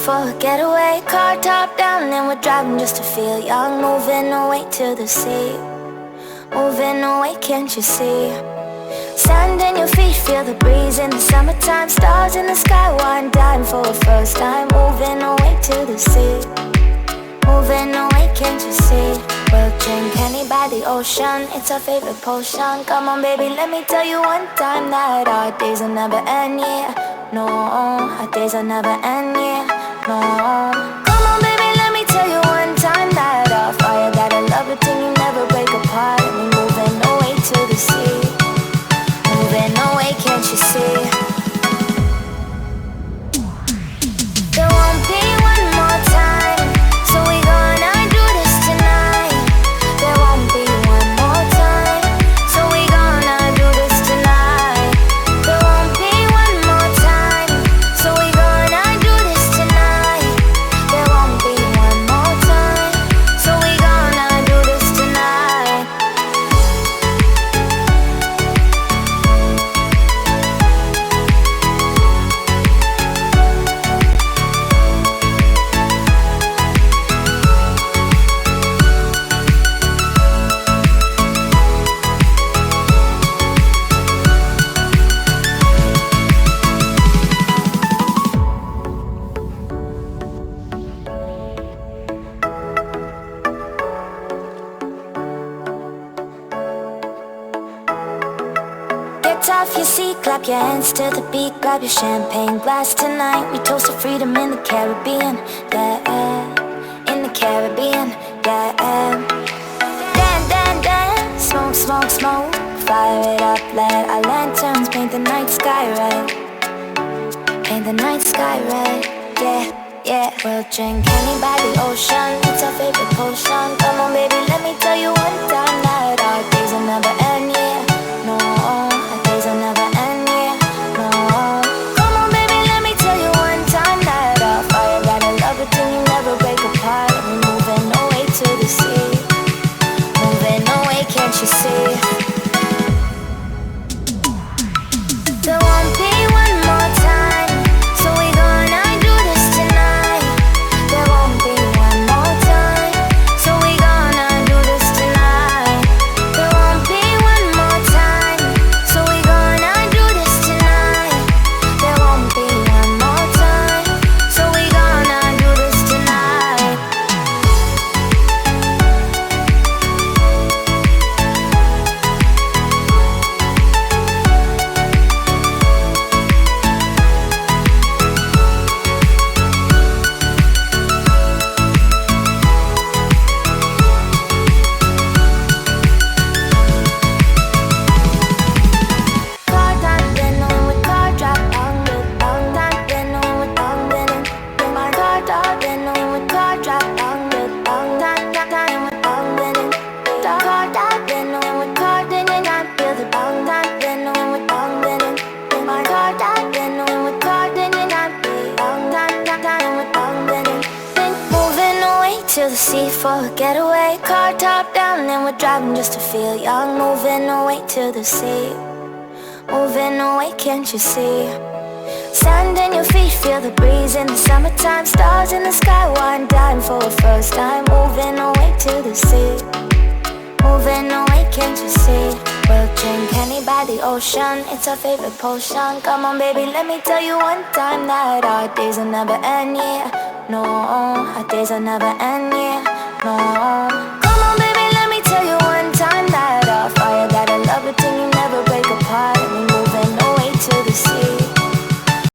for a getaway. Car top down and we're driving just to feel young. Moving away to the sea, moving away, can't you see? Sand in your feet, feel the breeze in the summertime. Stars in the sky, one dime for a first time. Moving away to the sea, moving away, can't you see? We'll drink honey by the ocean, it's our favorite potion. Come on baby, let me tell you one time that our days will never end, yeah. No, our days will never end, yeah. No. Come on baby, let me tell you one time that our fire got a love it till you never break apart. And we're moving away to the sea, moving away, can't you see? There won't be one more time, so we gonna do this tonight. There won't be one more time, so we gonna do this tonight. There won't be one more time, so we gonna do this tonight. There won't be one more time, so we gonna do this tonight. Get off your seat, clap your hands to the beat. Grab your champagne glass tonight. We toast to freedom in the Caribbean, yeah, in the Caribbean, yeah. Dan, dan, dan, smoke, smoke, smoke. Fire it up, let our lanterns paint the night sky red. Paint the night sky red, yeah, yeah. We'll drink honey by the ocean, it's our favorite potion. Come on baby, let me tell you one time that our days will never end, yeah. No, our days will never end, yeah. No. Come on baby, let me tell you one time that our fire got a love it till you never break apart. And we're moving away to the sea, moving away, can't you see? There won't be one more time, so we gonna do this tonight. There won't be one more time, so we gonna do this tonight. There won't be one more time, so we gonna do this tonight. There won't be one more time, so we gonna do this tonight. Car top, then with car drop, bang with bang, then with bang, then my car top, then with car drop, bang with bang, then with bang, then car top, then with car, then you not feel the bang, then with bang, then my car top, then with car, then you not feel bang, then with bang, then moving away to the sea for a getaway. Car top down and we're driving just to feel young. Moving away to the sea, moving away, can't you see? Sand in your feet, feel the breeze in the summertime. Stars in the sky, one dime for a first time. Moving away to the sea, moving away, can't you see? We'll drink honey by the ocean, it's our favorite potion. Come on baby, let me tell you one time that our days will never end, yeah. No, our days will never end, yeah.